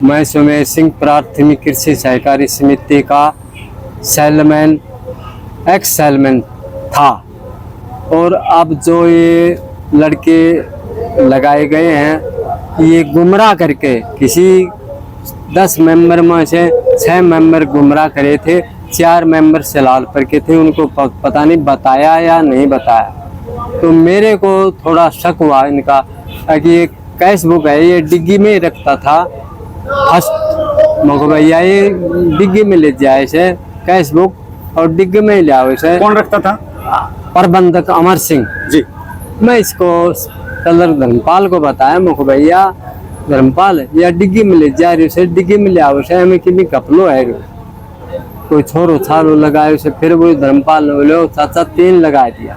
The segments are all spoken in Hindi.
मैं सुमेर सिंह प्राथमिक कृषि सहकारी समिति का सेलमैन एक्स सेलमैन था। और अब जो ये लड़के लगाए गए हैं, ये गुमराह करके किसी 10 मेंबर में से 6 मेंबर गुमराह करे थे, 4 मेंबर सलाल पर के थे। उनको पता नहीं बताया या नहीं बताया। तो मेरे को थोड़ा शक हुआ इनका कि ये कैश बुक है, ये डिग्गी में रखता था फर्स्ट मको भैया, ये डिग्गी में ले जाए से कैश बुक और डिग्गी में ले आओ से। कौन रखता था? प्रबंधक अमर सिंह जी। मैं इसको कलर धर्मपाल को बताया, मको भैया धर्मपाल या डिग्गी में ले जा रही उसे, डिग्गी में ले आओ से हमें कि कपलो है कोई छोरो छारो लगाए उसे। फिर वो धर्मपाल ने बोले चाचा 3 लगा दिया।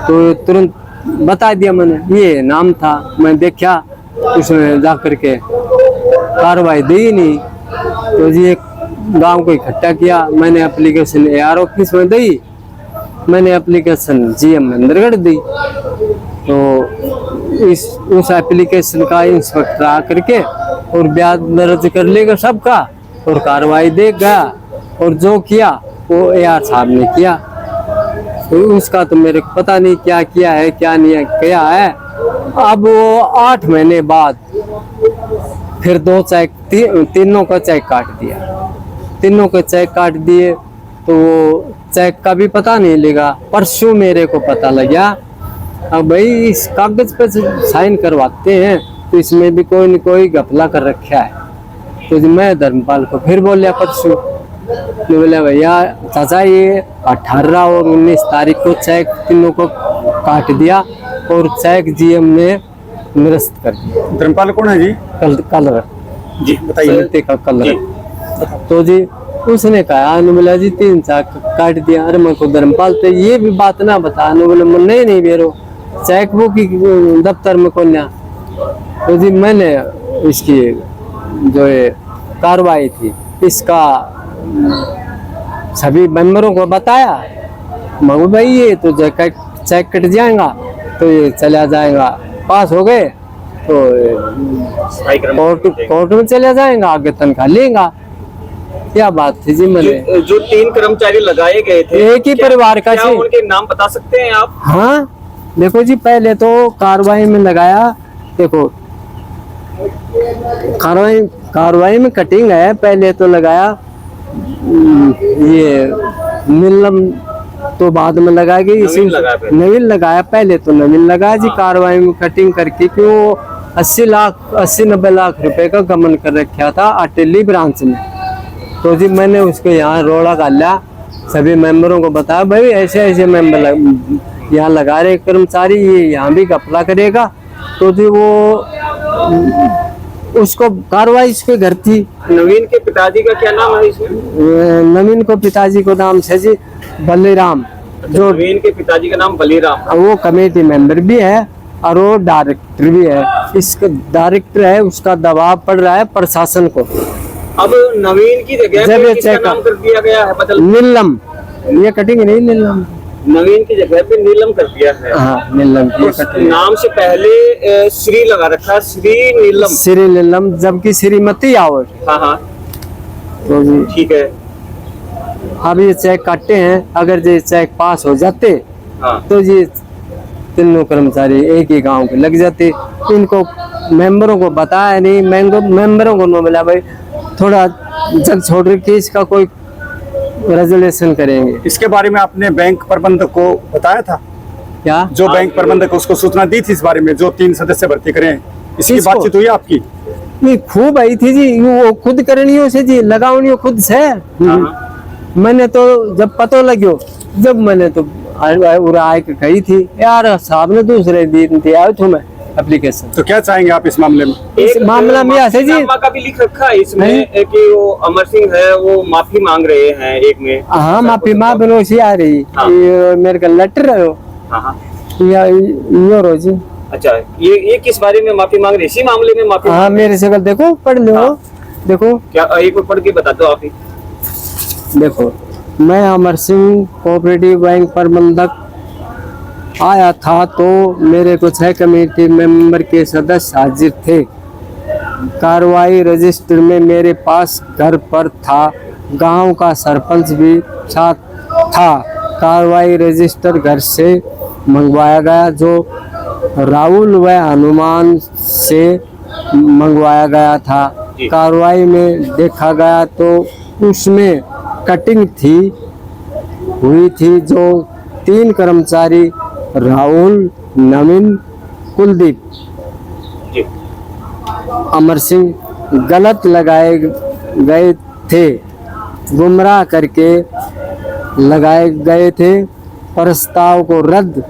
तो तुरंत बता दिया मैंने, ये नाम था। मैं देखा उसमें जा करके कार्रवाई दी नहीं। तो जी एक गांव को इकट्ठा किया, मैंने एप्लीकेशन AR ऑफिस में दी, मैंने एप्लीकेशन GM महेंद्रगढ़ दी। तो उस एप्लीकेशन का इंस्पेक्टर आ करके और ब्याज दर्ज कर लेगा सबका और कार्रवाई देगा। और जो किया वो AR साहब ने किया। तो उसका तो मेरे को पता नहीं क्या किया है क्या नहीं किया है। अब वो 8 महीने बाद फिर 2 चेक तीनों का चेक काट दिया। तीनों के चेक काट दिए तो वो चेक का भी पता नहीं लगा। परसों मेरे को पता लगा, अब भाई इस कागज पे साइन करवाते हैं तो इसमें भी कोई न कोई घपला कर रखा है। तो मैं धर्मपाल को फिर बोलिया परसों, बोले भैया चाचा ये 18 और 19 तारीख को चेक तीनों को काट दिया और चेक GM ने निरस्त कर दिया। धर्मपाल कौन है जी? कलर जी बताइए। का कलर। तो जी उसने कहा बोला जी 3 चेक काट दिया। अरे मैं को धर्मपाल तो ये भी बात ना बता। बोले नहीं बेरो चेक बुक की दफ्तर में कौन। तो जी मैंने इसकी जो कार्रवाई थी इसका सभी मेंबरों को बताया। मगू भाई ये तो चेक कट जाएगा तो ये चला जाएगा, पास हो गए तो कोर्ट में चला जाएगा, आगे तनख्वाह लेगा। क्या बात थी जी। मैंने जो 3 कर्मचारी लगाए गए थे एक ही परिवार का क्या उनके नाम बता सकते हैं आप? हाँ देखो जी, पहले तो कार्रवाई में लगाया, देखो कार्रवाई में कटिंग है। पहले तो लगाया ये नीलम, तो बाद में लगा गई नवीन लगाया। पहले तो नवीन लगाया जी। कार्रवाई में कटिंग करके कि वो 80-90 लाख रुपए का गमन कर रखा था अटेली ब्रांच में। तो जी मैंने उसको यहाँ रोड़ा डाला, सभी मेंबरों को बताया भाई ऐसे ऐसे मेंबर यहाँ लगा रहे कर्मचारी, ये यहाँ भी घपला करेगा। तो जी वो उसको कार्रवाई इसके घर थी। नवीन के पिताजी का क्या नाम है इसमें? नवीन को पिताजी को नाम है जी बलीराम। जो नवीन के पिताजी का नाम बलीराम, वो कमेटी मेंबर भी है और वो डायरेक्टर भी है। इसका डायरेक्टर है, उसका दबाव पड़ रहा है प्रशासन को। अब नवीन की जगह पे किसका नाम कर दिया गया है बदल? नीलम, ये कटिंग नहीं नीलम, नवीन की जगह पे नीलम कर दिया है। हाँ नीलम की कटिंग। नाम से पहले श्री लगा रखा है, श्री नीलम, जबकि श्रीमती आवड़। हाँ तो जी ठीक है। अब ये चेक काटते हैं, अगर ये चेक पास हो जाते तो जी तीनों कर्मचारी एक ही गांव के लग जाते। इनको मेंबरों को बताया नहीं, मेंबरों को मिला भाई थोड़ा जग छोड़ के इसका कोई रेजोल्यूशन करेंगे। इसके बारे में आपने बैंक प्रबंधक को बताया था क्या? जो बैंक प्रबंधक उसको सूचना दी थी इस बारे में, जो 3 सदस्य भर्ती करें, इसकी बातचीत हुई आपकी? नहीं खूब आई थी जी, वो खुद करनी से जी, लगावनी खुद से। मैंने तो जब पता लग्यो, जब मैंने तो आए कही थी यार साहब ने दूसरे दिन दिया तुम्हें एप्लीकेशन। तो क्या चाहेंगे आप इस मामले में? इस मामला में ऐसे जी का भी लिख रखा है इसमें कि वो अमर सिंह है, वो माफी मांग रहे हैं एक में। हाँ माफी माँ बनोसी आ रही। मेरे का लेटर है यो रोजी। अच्छा ये किस बारे में माफी मांग रहे? इसी मामले में माफी? हाँ मेरे से देखो पढ़ लो। देखो क्या एक पढ़ के बता दो आप ही। देखो मैं अमर सिंह कोऑपरेटिव बैंक प्रबंधक आया था तो मेरे को 6 कमेटी मेंबर के सदस्य हाजिर थे। कार्रवाई रजिस्टर में मेरे पास घर पर था, गांव का सरपंच भी साथ था। कार्रवाई रजिस्टर घर से मंगवाया गया, जो राहुल व हनुमान से मंगवाया गया था। कार्रवाई में देखा गया तो उसमें कटिंग हुई थी, जो 3 कर्मचारी राहुल, नवीन, कुलदीप, अमर सिंह गलत लगाए गए थे, गुमराह करके लगाए गए थे। प्रस्ताव को रद्द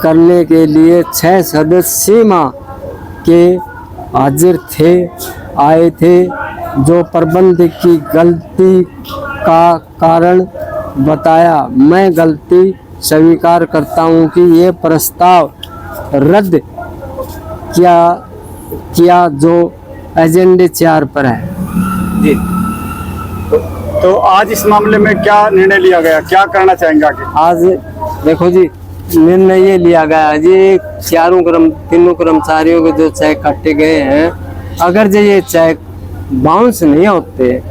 करने के लिए 6 सदस्य सीमा के हाजिर आए थे, जो प्रबंध की गलती का कारण बताया। मैं गलती स्वीकार करता हूं कि ये प्रस्ताव रद्द किया जो एजेंडे 4 पर है। जी। तो आज इस मामले में क्या निर्णय लिया गया, क्या करना चाहेंगे आगे? आज देखो जी, निर्णय ये लिया गया जी, तीनों कर्मचारियों के जो चेक काटे गए हैं, अगर जो ये चेक बाउंस नहीं होते,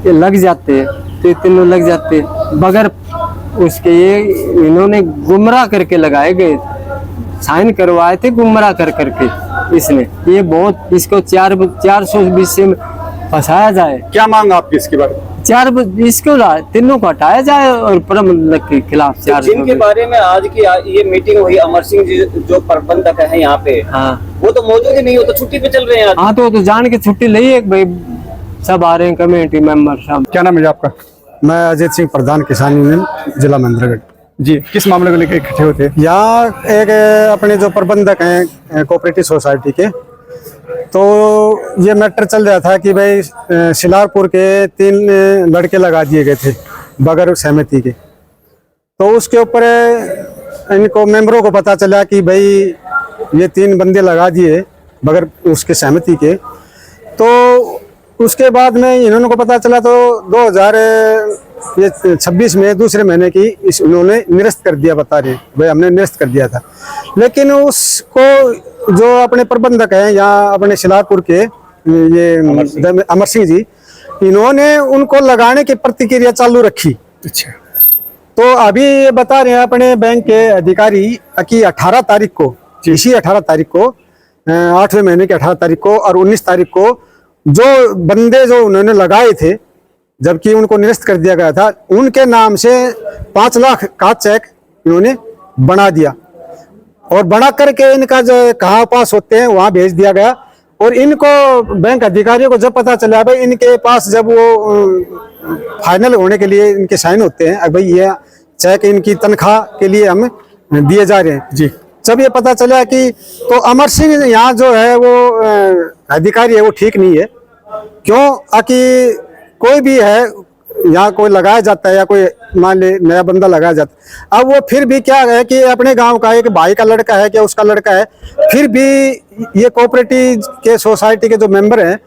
ये लग जाते तो तीनों लग जाते, बगैर उसके ये इन्होंने गुमराह करके लगाए गए, साइन करवाए थे गुमराह करके। इसने ये बहुत, इसको 420 से फंसाया जाए। क्या मांग आपकी इसके बारे में? इसको तीनों को हटाया जाए और प्रबंधक के खिलाफ जिनके बारे में आज की ये मीटिंग हुई, अमर सिंह जी जो प्रबंधक है यहाँ पे, हाँ, वो तो मौजूद ही नहीं, वो तो छुट्टी पे चल रहे हैं आज। हाँ, तो जान के छुट्टी ली है भाई, सब आ रहे हैं कमेटी मेंबर सब। क्या नाम है आपका? मैं अजीत सिंह, प्रधान किसान यूनियन, जिला महेंद्रगढ़। जी, किस मामले को लेकर इकट्ठे होते हैं? यहाँ एक अपने जो प्रबंधक हैं कोऑपरेटिव सोसाइटी के, तो ये मैटर चल रहा था कि भाई शिलारपुर के 3 लड़के लगा दिए गए थे बगैर सहमति के। तो उसके ऊपर इनको मेंबरों को पता चला कि भाई ये 3 बंदे लगा दिए बगैर उसके सहमति के। तो उसके बाद में इन्होंने को पता चला तो 2026 में दूसरे महीने की उन्होंने निरस्त कर दिया, बता रहे भाई हमने निरस्त कर दिया था। लेकिन उसको जो अपने प्रबंधक हैं यहाँ अपने शिलारपुर के, ये अमर सिंह जी, इन्होंने उनको लगाने की प्रतिक्रिया चालू रखी। अच्छा। तो अभी ये बता रहे हैं अपने बैंक के अधिकारी कि 18 तारीख को, इसी 18 तारीख को, 8वें महीने की 18 तारीख को और 19 तारीख को जो बंदे जो उन्होंने लगाए थे, जबकि उनको निरस्त कर दिया गया था, उनके नाम से 5 लाख का चेक इन्होंने बना दिया और बना करके इनका जो कहाँ पास होते हैं वहां भेज दिया गया। और इनको बैंक अधिकारियों को जब पता चला भाई इनके पास जब वो फाइनल होने के लिए इनके साइन होते हैं, भाई ये चेक इनकी तनख्वाह के लिए हम दिए जा रहे हैं जी, जब ये पता चला कि तो अमर सिंह यहाँ जो है वो अधिकारी है वो ठीक नहीं है। क्यों कि कोई भी है यहाँ कोई लगाया जाता है या कोई मान ले नया बंदा लगाया जाता है, अब वो फिर भी क्या है कि अपने गांव का एक भाई का लड़का है क्या उसका लड़का है, फिर भी ये कोऑपरेटिव के सोसाइटी के जो मेंबर हैं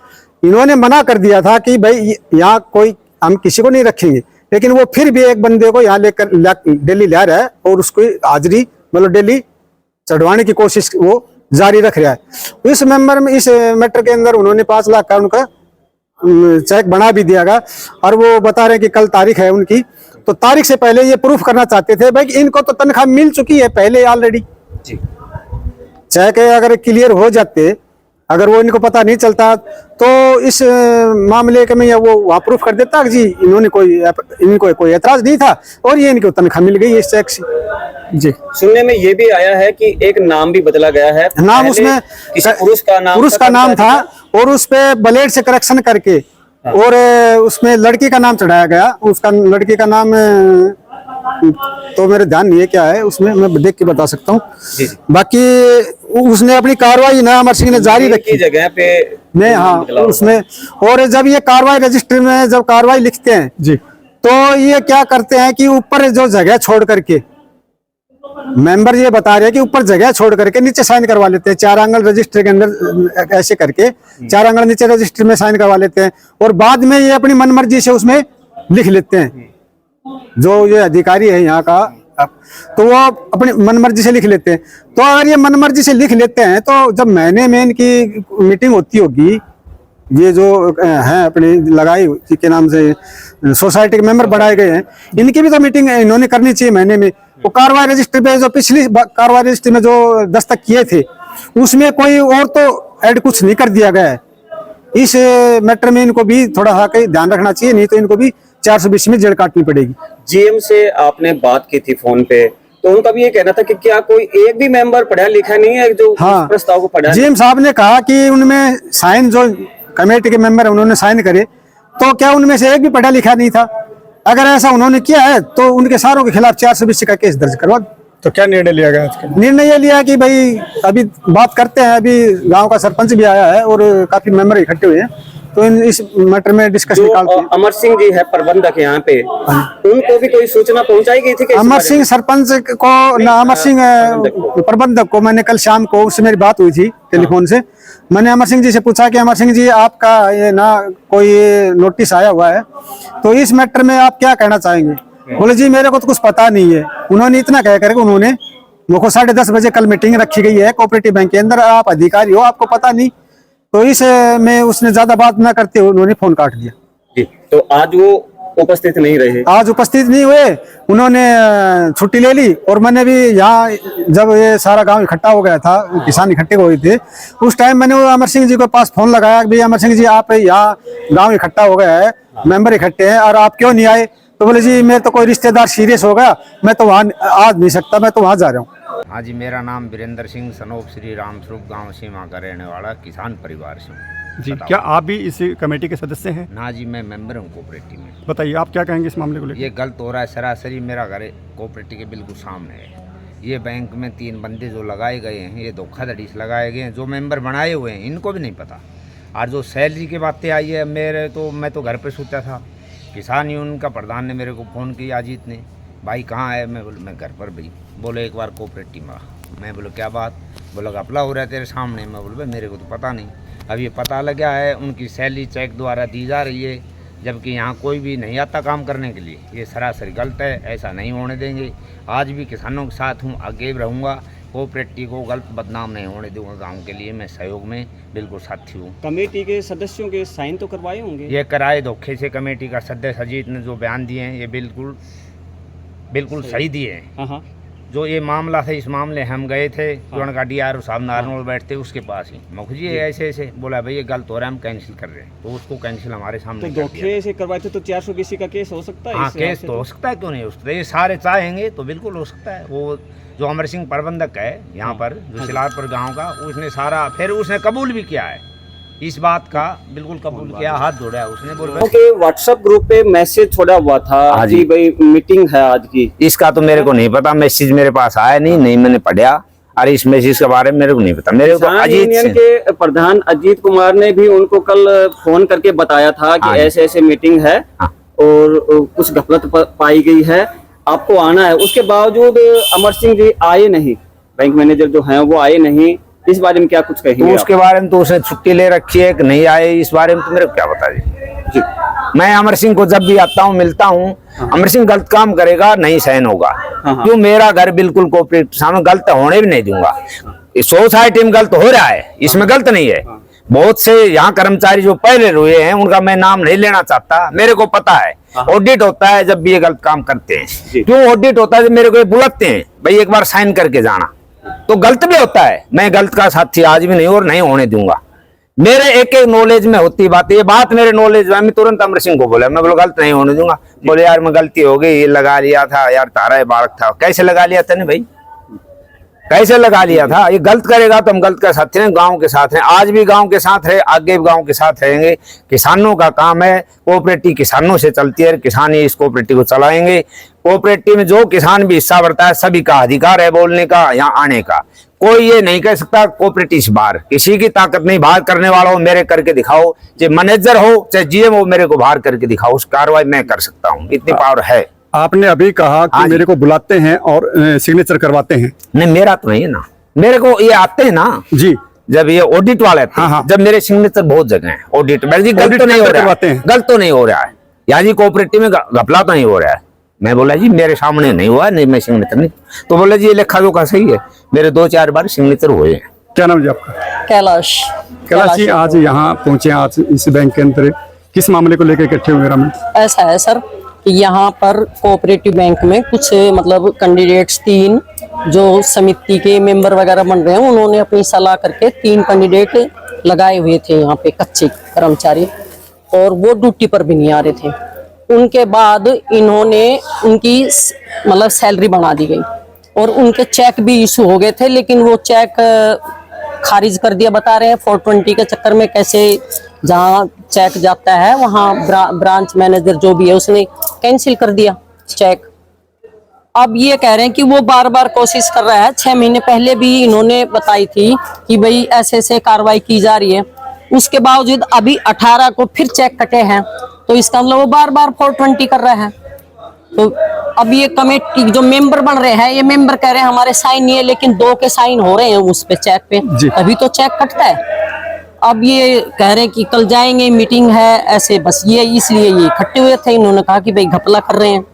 इन्होंने मना कर दिया था कि भाई यहाँ कोई हम किसी को नहीं रखेंगे, लेकिन वो फिर भी एक बंदे को यहाँ लेकर डेली ला रहा है और उसको हाजिरी मतलब डेली चढ़वाने की कोशिश वो जारी रख रहा है। इस मैटर के अंदर उन्होंने 5 लाख का उनका चेक बना भी दिया गया और वो बता रहे हैं कि कल तारीख है उनकी, तो तारीख से पहले ये प्रूफ करना चाहते थे भाई इनको तो तनख्वाह मिल चुकी है पहले ऑलरेडी। चेक अगर क्लियर हो जाते, अगर वो इनको पता नहीं चलता तो इस मामले के में वो वहाँ प्रूफ कर देता जी इनको कोई एतराज नहीं था और ये इनको तनख्वाह मिल गई इस चेक से जी। सुनने में ये भी आया है कि एक नाम भी बदला गया है, नाम उसमें किसी पुरुष का नाम था और उस पे ब्लेड से करेक्शन करके और उसमें लड़की का नाम चढ़ाया गया। उसका लड़की का नाम तो मेरे ध्यान नहीं है क्या है, उसमें मैं देख के बता सकता हूँ। बाकी उसने अपनी कार्रवाई ना अमर सिंह ने जारी रखी जगह पे में, हाँ उसमें। और जब ये कार्रवाई रजिस्टर में जब कार्रवाई लिखते हैं जी, तो ये क्या करते हैं कि ऊपर जो जगह छोड़ करके मेंबर ये बता रहे हैं कि ऊपर जगह छोड़ करके नीचे साइन करवा लेते हैं, 4 आंगल रजिस्टर के अंदर ऐसे करके 4 आंगल नीचे रजिस्टर में साइन करवा लेते हैं और बाद में ये अपनी मनमर्जी से उसमें लिख लेते हैं। जो ये अधिकारी है यहाँ का तो वो अपनी मनमर्जी से लिख लेते हैं। तो अगर ये मनमर्जी से लिख लेते हैं तो जब महीने में इनकी मीटिंग होती होगी ये जो हैं अपनी लगाई के नाम से सोसाइटी के मेंबर बनाए गए हैं, इनकी भी तो मीटिंग इन्होंने करनी चाहिए महीने में। वो कार्रवाई रजिस्ट्री पे जो पिछली कार्रवाई रजिस्ट्री में जो दस्तखत किए थे उसमें कोई और तो ऐड कुछ नहीं कर दिया गया है। इस मैटर में इनको भी थोड़ा सा कहीं ध्यान रखना चाहिए, नहीं तो इनको भी 420 में जेल काटनी पड़ेगी। जीएम से आपने बात की थी फोन पे, तो उनका भी ये कहना था कि क्या कोई एक भी मेंबर पढ़ा लिखा नहीं है जो हाँ, प्रस्ताव को पढ़ा? जीएम साहब ने कहा कि उनमें साइन जो कमेटी के मेंबर है उन्होंने साइन करे, तो क्या उनमें से एक भी पढ़ा लिखा नहीं था? अगर ऐसा उन्होंने किया है तो उनके सारों के खिलाफ 420 का केस दर्ज करवा। तो क्या निर्णय लिया गया इसके लिए? निर्णय ये लिया कि भाई अभी बात करते हैं, अभी गांव का सरपंच भी आया है और काफी मेंबर इकट्ठे हुए हैं, तो इस मैटर में डिस्कस निकालते हैं। अमर सिंह जी है प्रबंधक यहाँ पे, उनको भी कोई सूचना पहुंचाई गई थी कि अमर सिंह सरपंच को ना, अमर सिंह प्रबंधक को मैंने कल शाम को उससे मेरी बात हुई थी टेलीफोन से। मैंने अमर सिंह जी से पूछा कि अमर सिंह जी आपका ये ना कोई नोटिस आया हुआ है, तो इस मैटर में आप क्या कहना चाहेंगे? बोले जी मेरे को तो कुछ पता नहीं है। उन्होंने इतना कह करके उन्होंने मेरे को 10:30 बजे कल मीटिंग रखी गई है कोऑपरेटिव बैंक के अंदर, आप अधिकारी हो आपको पता नहीं, तो इस में उसने ज्यादा बात न करते हुए उन्होंने फोन काट दिया। जी, तो आज वो उपस्थित नहीं रहे? आज उपस्थित नहीं हुए, उन्होंने छुट्टी ले ली। और मैंने भी यहाँ जब ये सारा गांव इकट्ठा हो गया था, किसान इकट्ठे हुए थे, उस टाइम मैंने वो अमर सिंह जी के पास फोन लगाया कि भाई अमर सिंह जी आप यहाँ गांव इकट्ठा हो गया है, मेंबर इकट्ठे हैं और आप क्यों नहीं आए? तो बोले जी मेरे तो कोई रिश्तेदार सीरियस हो गया, मैं तो वहाँ आ नहीं सकता, मैं तो वहाँ जा रहा हूँ। हाँ जी, मेरा नाम वीरेंद्र सिंह सनोप श्री राम स्वरूप गाँव सीमा का रहने वाला किसान परिवार से हूँ। जी, क्या आप भी इस कमेटी के सदस्य हैं? ना जी, मैं मेंबर हूँ कोऑपरेटिव में। बताइए आप क्या कहेंगे इस मामले को लेकर? ये गलत हो रहा है सरासरी। मेरा घर कोऑपरेटिव के बिल्कुल सामने है। ये बैंक में 3 बंदे जो लगाए गए हैं, ये धोखाधड़ी से लगाए गए हैं। जो मेंबर बनाए हुए हैं इनको भी नहीं पता। और जो सैलरी की बातें आई है, मैं तो घर पे सोचा था। किसान यूनियन का प्रधान ने मेरे को फ़ोन किया, अजीत ने, भाई कहाँ है? मैं बोले मैं घर पर भाई। बोले एक बार कोऑपरेटिव में। मैं बोलो क्या बात? बोला घपला हो रहा है तेरे सामने। मैं बोल भाई मेरे को तो पता नहीं। अब ये पता लगा है उनकी सैलरी चेक द्वारा दी जा रही है, जबकि यहाँ कोई भी नहीं आता काम करने के लिए। ये सरासर गलत है, ऐसा नहीं होने देंगे। आज भी किसानों के साथ हूँ, आगे भी रहूँगा। कोऑपरेटिव को गलत बदनाम नहीं होने दूंगा। गांव के लिए मैं सहयोग में बिल्कुल साथी हूँ। कमेटी के सदस्यों के साइन तो करवाए होंगे? ये कराए धोखे से। कमेटी का सदस्य अजीत ने जो बयान दिए हैं ये बिल्कुल सही दिए हैं। हाँ, जो ये मामला था, इस मामले हम गए थे जोन का DRO साहब नारनौल बैठते उसके पास ही, मुखजी ऐसे बोला भाई ये गलत हो रहा है, हम कैंसिल कर रहे हैं। तो उसको कैंसिल हमारे सामने तो धोखे से करवाए थे तो 420 का केस हो सकता है? हाँ, केस तो हो सकता है, क्यों नहीं हो सकता? ये सारे चाहेंगे तो बिल्कुल हो सकता है। वो जो अमर सिंह प्रबंधक है यहाँ पर, जो सिलारपुर गाँव का, उसने सारा फिर उसने कबूल भी किया है इस बात का, बिल्कुल कबूल किया, हाथ जोड़ा है उसने। बोल के व्हाट्सएप ग्रुप पे मैसेज छोड़ा हुआ था जी भाई मीटिंग है आज की। इसका तो मेरे को नहीं पता, मैसेज मेरे पास आया नहीं मैंने पढ़ा। और इस मैसेज के बारे में मेरे को नहीं पता। मेरे को यूनियन के प्रधान अजीत कुमार ने भी उनको कल फोन करके बताया था कि ऐसे ऐसे मीटिंग है और कुछ गफलत पाई गई है, आपको आना है। उसके बावजूद अमर सिंह जी आए नहीं, बैंक मैनेजर जो हैं वो आए नहीं। इस बारे में क्या कुछ कहेंगे? तो उसके बारे में तो उसने छुट्टी ले रखी है कि नहीं आए, इस बारे में तो मेरे को क्या बता जी। मैं अमर सिंह को जब भी आता हूँ मिलता हूँ, अमर सिंह गलत काम करेगा नहीं सहन होगा। क्यों? मेरा घर बिल्कुल कोऑपरेटिव सामने, गलत होने भी नहीं दूंगा। सोसाइटी में गलत हो रहा है, इसमें गलत नहीं है। बहुत से यहाँ कर्मचारी जो पहले हुए हैं उनका मैं नाम नहीं लेना चाहता, मेरे को पता है। ऑडिट होता है जब भी ये गलत काम करते हैं। क्यों ऑडिट होता है? जब मेरे को बुलाते हैं भाई एक बार साइन करके जाना, तो गलत भी होता है। मैं गलत का साथी आज भी नहीं और नहीं होने दूंगा। मेरे एक नॉलेज में होती बात, ये बात मेरे नॉलेज में, मैं तुरंत अमर सिंह को बोला, मैं बोला गलत नहीं होने दूंगा। बोले यार मैं गलती हो गई, ये लगा लिया था यार, तारा बालक था। कैसे लगा लिया था? नहीं भाई, कैसे लगा लिया था? ये गलत करेगा तो हम गलत का साथी हैं, गांव के साथ हैं। आज भी गांव के साथ रहे, आगे भी गांव के साथ रहेंगे। किसानों का काम है, कोऑपरेटिव किसानों से चलती है, किसान ही इस कोऑपरेटिव को चलाएंगे। कोऑपरेटिव में जो किसान भी हिस्सा बढ़ता है, सभी का अधिकार है बोलने का, यहाँ आने का। कोई ये नहीं कह सकता कोऑपरेटिव से बाहर, किसी की ताकत नहीं। बाहर करने वाला हो मेरे करके दिखाओ, चाहे मैनेजर हो चाहे GM हो, मेरे को बाहर करके दिखाओ, उस कार्रवाई मैं कर सकता हूँ, इतनी पावर है। आपने अभी कहा कि मेरे को बुलाते हैं और सिग्नेचर करवाते हैं। नहीं, मेरा तो नहीं है ना, मेरे को ये आते हैं ना जी, जब ये ऑडिट वाले थे, जब मेरे सिग्नेचर बहुत जगह है ऑडिट में। गलत तो नहीं हो रहा है, गलत तो नहीं हो रहा है या जी, कोऑपरेटिव में घपला तो नहीं हो रहा है। मैं बोला जी मेरे सामने नहीं हुआ, नहीं मैं सिग्नेचर नहीं। तो बोला जी ये लेखा जोखा सही है, मेरे 2-4 बार सिग्नेचर हुए हैं। क्या नाम है जी आपका? कैलाश कैलाश जी, आज यहाँ पहुंचे, आज इस बैंक के अंदर किस मामले को लेकर इकट्ठे हुए ग्रामीण? ऐसा है सर कि यहाँ पर कोऑपरेटिव बैंक में कुछ मतलब कैंडिडेट्स 3 जो समिति के मेंबर वगैरह बन रहे हैं, उन्होंने अपनी सलाह करके 3 कैंडिडेट लगाए हुए थे यहाँ पे कच्चे कर्मचारी, और वो ड्यूटी पर भी नहीं आ रहे थे। उनके बाद इन्होंने उनकी मतलब सैलरी बढ़ा दी गई और उनके चेक भी इशू हो गए थे, लेकिन वो चेक खारिज कर दिया। बता रहे हैं 420 के चक्कर में कैसे जहाँ चेक जाता है वहाँ ब्रांच मैनेजर जो भी है उसने कैंसिल कर दिया चेक। अब ये कह रहे हैं कि वो बार बार कोशिश कर रहा है। 6 महीने पहले भी इन्होंने बताई थी कि भाई ऐसे ऐसे कार्रवाई की जा रही है, उसके बावजूद अभी 18 को फिर चेक कटे हैं, तो इसका मतलब वो बार बार 420 कर रहा है। तो अब ये कमेटी जो मेंबर बन रहे हैं, ये मेंबर कह रहे हैं हमारे साइन नहीं है, लेकिन 2 के साइन हो रहे हैं उस पे चेक पे, अभी तो चेक कटता है। अब ये कह रहे हैं कि कल जाएंगे, मीटिंग है, ऐसे बस ये इसलिए ये इकट्ठे हुए थे। इन्होंने कहा कि भाई घपला कर रहे हैं।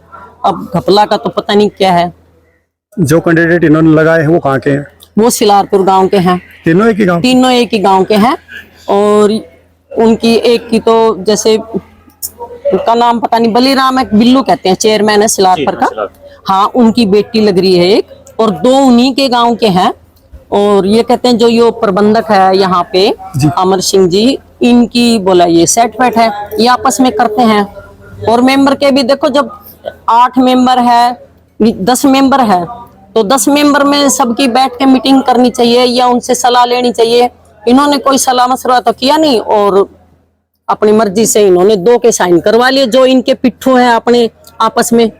अब घपला का तो पता नहीं क्या है। जो कैंडिडेट इन्होंने लगाए हैं वो कहाँ के हैं? वो सिलारपुर गांव के हैं। तीनों एक ही गाँव? तीनों एक ही गांव के हैं, और उनकी एक की तो जैसे उनका नाम पता नहीं, बलीराम है, बिल्लू कहते हैं, चेयरमैन है सिलारपुर का। हाँ, उनकी बेटी लग रही है एक, और 2 उन्हीं के गांव के हैं। और ये कहते हैं जो ये प्रबंधक है यहाँ पे अमर सिंह जी, इनकी बोला ये सेट बैठ है, ये आपस में करते हैं। और मेंबर के भी देखो, जब 8 मेंबर है, 10 मेंबर है, तो 10 मेंबर में सबकी बैठ के मीटिंग करनी चाहिए या उनसे सलाह लेनी चाहिए। इन्होंने कोई सलाह मशवरा तो किया नहीं, और अपनी मर्जी से इन्होंने 2 के साइन करवा लिए। जो इनके पिट्ठू हैं अपने आपस में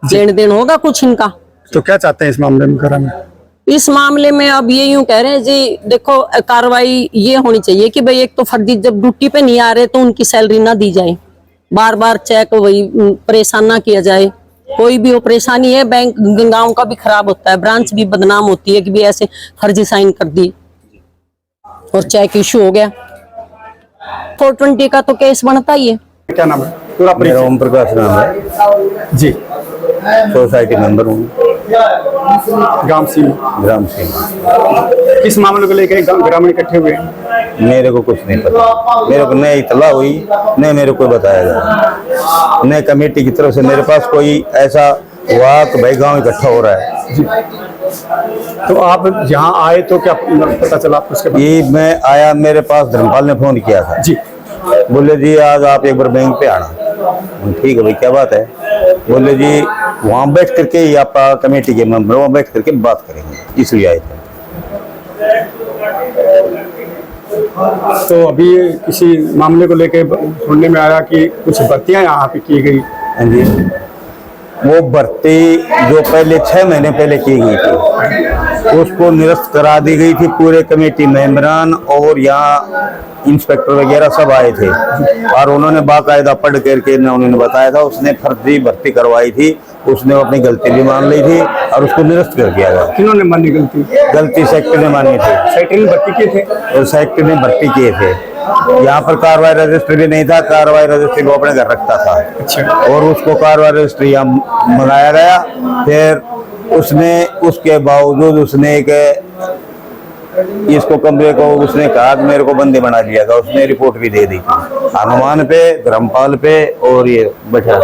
लेन देन होगा कुछ इनका। तो क्या चाहते हैं इस मामले में ग्रामीण? इस मामले में अब ये यूं कह रहे हैं जी, देखो कार्रवाई ये होनी चाहिए कि भाई एक तो फर्जी, जब ड्यूटी पे नहीं आ रहे तो उनकी सैलरी ना दी जाए, बार बार चेक वही परेशान ना किया जाए। कोई भी वो परेशानी है, बैंक गांव का भी खराब होता है, ब्रांच भी बदनाम होती है कि भी ऐसे फर्जी साइन कर दी और चेक इशू हो गया। 420 का तो केस बनता ही है। क्या नाम है? पूरा मेरा परिचय ओम प्रकाश नाम है जी। सोसाइटी मेंबर हूँ ग्राम सिंह। ग्राम सिंह। किस मामले को लेकर ग्रामीण इकट्ठे हुए हैं? मेरे को कुछ नहीं पता, मेरे को न इतला हुई न मेरे को बताया गया, न कमेटी की तरफ से मेरे पास कोई ऐसा हुआ कि भाई गांव इकट्ठा हो रहा है। तो आप यहाँ आए तो क्या पता चला आपको उसके बाद? ये मैं आया, मेरे पास धर्मपाल ने फोन किया था जी। बोले जी आज आप एक बार बैंक पे आना। ठीक है भाई, क्या बात है? बोले जी वहाँ बैठ करके ये आपका कमेटी के मेंबर वहाँ बैठ करके बात करेंगे, इसलिए आए थे। तो अभी किसी मामले को लेके सुनने में आया कि कुछ भर्तियां यहाँ पे की गई। हाँ जी, वो भर्ती जो पहले 6 महीने पहले की गई थी उसको निरस्त करा दी गई थी। पूरे कमेटी मेंबरान और यहाँ इंस्पेक्टर वगैरह सब आए थे, और उन्होंने बाकायदा पढ़ करके उन्होंने बताया था उसने फर्जी भर्ती करवाई थी, उसने अपनी गलती भी मान ली थी और उसको निरस्त कर दिया गया। किन्होंने मानी गलती? गलती सेक्रेटरी ने मानी थी। सेक्रेटरी ने भर्ती किए थे? और सेक्रेटरी ने भर्ती किए थे। यहाँ पर कार्रवाई रजिस्ट्री भी नहीं था, कार्रवाई रजिस्ट्री वो अपने घर रखता था। अच्छा। और उसको कार्रवाई रजिस्ट्री यहाँ मंगाया गया, फिर उसने उसके बावजूद उसने एक इसको कमरे को उसने कहा कि मेरे को बंदी बना दिया था। उसने रिपोर्ट भी दे दी थी हनुमान पे, धर्मपाल पे और ये बैठा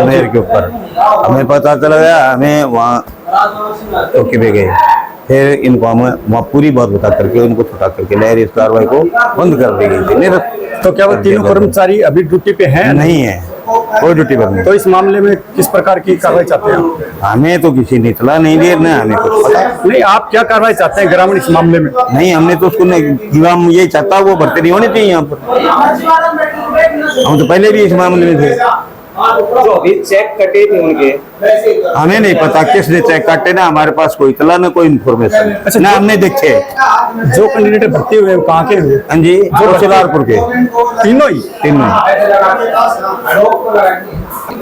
मेरे के ऊपर। हमें पता चल गया, हमें वहाँ चौकी पे गए, फिर इनको हम वहाँ पूरी बात बता करके उनको छुटा करके लहर इस कार्रवाई को बंद कर दी गई थी। तो क्या वो तीनों कर्मचारी अभी ड्यूटी पे हैं? नहीं है, कोई ड्यूटी पर नहीं। तो इस मामले में किस प्रकार की कार्रवाई चाहते हैं आप? हमें तो किसी ने इतला नहीं दी, ना हमें कुछ पता नहीं, आप क्या कार्रवाई चाहते हैं ग्रामीण इस मामले में? नहीं। हमने तो उसको नहीं, ये चाहता वो भर्ती नहीं होनी चाहिए यहाँ पर। हम तो पहले भी इस मामले में थे। जो अभी चेक कटे थे उनके, हमें नहीं पता किसने चेक काटे, ना हमारे पास कोई इतला ना कोई इन्फॉर्मेशन। अच्छा, ना हमने देखे। जो कैंडिडेट भर्ती हुए वो कहाँ के हुए? हाँ जी, जो सिलारपुर के तीनों ही? तीनों।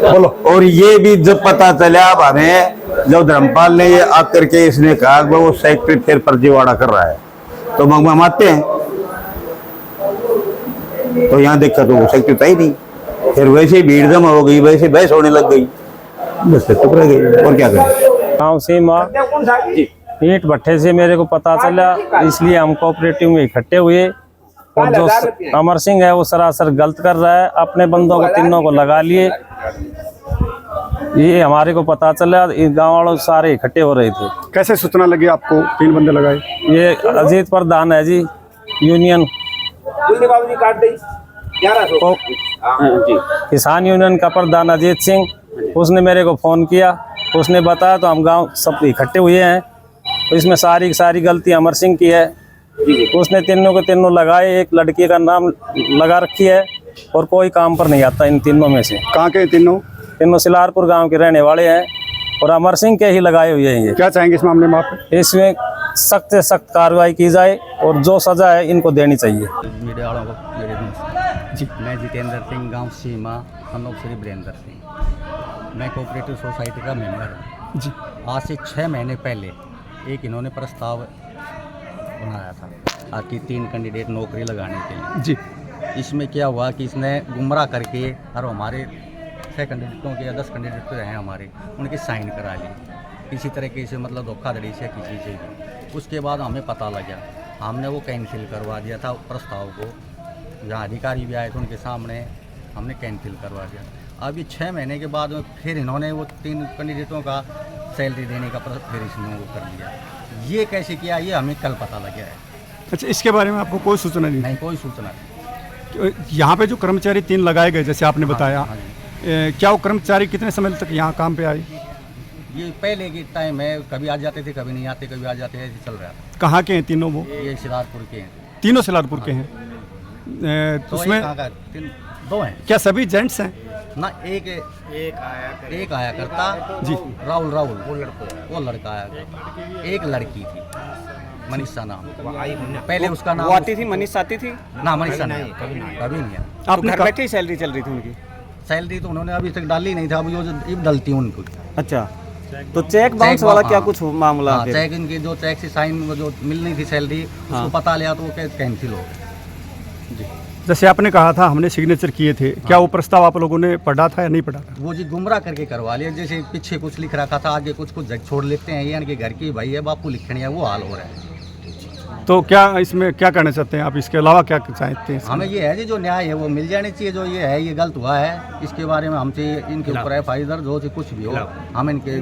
बोलो। और ये भी जब पता चला अब हमें, जब धर्मपाल ने ये आकर के इसने कहा कि वो सेक्रेटरी फिर फर्जीवाड़ा कर रहा है, तो हम आते हैं। तो यहाँ देखा तो वो सेक्रेटरी था ही नहीं। फिर वैसे ही भीड़ जमा हो गई, वैसे बहस होने लग गई, बस चुप रह गई। और क्या करें? गाँव से माँ ईंट भट्ठे से मेरे को पता चला, इसलिए हम कोऑपरेटिव में इकट्ठे हुए। और जो अमर सिंह है वो सरासर गलत कर रहा है, अपने बंदों को तीनों को लगा लिए। ये हमारे को पता चला, गाँव वालों सारे इकट्ठे हो रहे थे। कैसे सूचना लगी आपको 3 बंदे लगाए? ये अजीत प्रधान है जी, यूनियन किसान यूनियन का प्रधान अजीत सिंह, उसने मेरे को फ़ोन किया, उसने बताया तो हम गांव सब इकट्ठे हुए हैं। तो इसमें सारी सारी गलती अमर सिंह की है। उसने तीनों को तीनों लगाए, एक लड़की का नाम लगा रखी है और कोई काम पर नहीं आता इन तीनों में से। कहाँ के तीनों? तीनों सिलारपुर गांव के रहने वाले हैं और अमर सिंह के ही लगाए हुए हैं। ये क्या चाहेंगे इस मामले में आप? इसमें सख्त से सख्त कार्रवाई की जाए और जो सजा है इनको देनी चाहिए। मीडिया वालों को मेरे जी, मैं जितेंद्र सिंह, गांव सीमा, हम श्री वीरेंद्र सिंह। मैं कोऑपरेटिव सोसाइटी का मेंबर हूँ जी। आज से 6 महीने पहले एक इन्होंने प्रस्ताव बनाया था कि 3 कैंडिडेट नौकरी लगाने के लिए जी। इसमें क्या हुआ कि इसने गुमराह करके और हमारे 6 कैंडिडेटों के या 10 कैंडिडेट हैं हमारे, उनके साइन करा लिए किसी तरीके से, मतलब धोखाधड़ी से किसी से भी। उसके बाद हमें पता लगा, हमने वो कैंसिल करवा दिया था प्रस्ताव को। जहाँ अधिकारी भी आए थे उनके सामने हमने कैंसिल करवा दिया। अभी 6 महीने के बाद फिर इन्होंने वो 3 कैंडिडेटों का सैलरी देने का फिर इसने वो कर लिया। ये कैसे किया ये हमें कल पता लगा है। अच्छा, इसके बारे में आपको कोई सूचना नहीं? नहीं, कोई सूचना नहीं। यहाँ पे जो कर्मचारी 3 लगाए गए जैसे आपने बताया, हाँ जी। क्या वो कर्मचारी कितने समय तक यहाँ काम पे आए? ये पहले की टाइम है, कभी आ जाते थे, कभी नहीं आते, कभी आ जाते, ऐसे चल रहा था। कहाँ के हैं तीनों वो? ये सिलारपुर के हैं। तीनों सिलारपुर के हैं। तो उसमें 2 हैं। क्या सभी जेंट्स हैं? ना, एक आया करता जी, राहुल वो लड़का आया करता। एक लड़की थी मनीषा नाम, पहले उसका नाम वो आती थी, मनीषा आती थी ना, मनीषा नहीं, कभी नहीं है। आपने घर बैठे ही सैलरी चल रही थी उनकी? सैलरी तो उन्होंने अभी तक डाली नहीं था, अभी जो डलती है उनको। अच्छा, तो चेक बाउंस वाला क्या कुछ मामला? चेक इनके जो चेक से साइन जो मिलनी थी सैलरी, उसको पता लिया तो वो कैंसिल हो गया जी। जैसे आपने कहा था हमने सिग्नेचर किए थे, क्या वो प्रस्ताव आप लोगों ने पढ़ा था या नहीं पढ़ा था? वो जी गुमराह करके करवा लिया। जैसे पीछे कुछ लिख रखा था, आगे कुछ छोड़ लेते हैं। यानी कि घर की भाई है, बापू लिखने है, वो हाल हो रहा है। तो क्या इसमें क्या करना चाहते हैं आप? इसके अलावा क्या चाहते हैं? हमें ये है जी, जो न्याय है वो मिल जानी चाहिए। जो ये है, ये गलत हुआ है, इसके बारे में हमसे इनके ऊपर FIR दर्ज हो, कुछ भी हो, हम इनके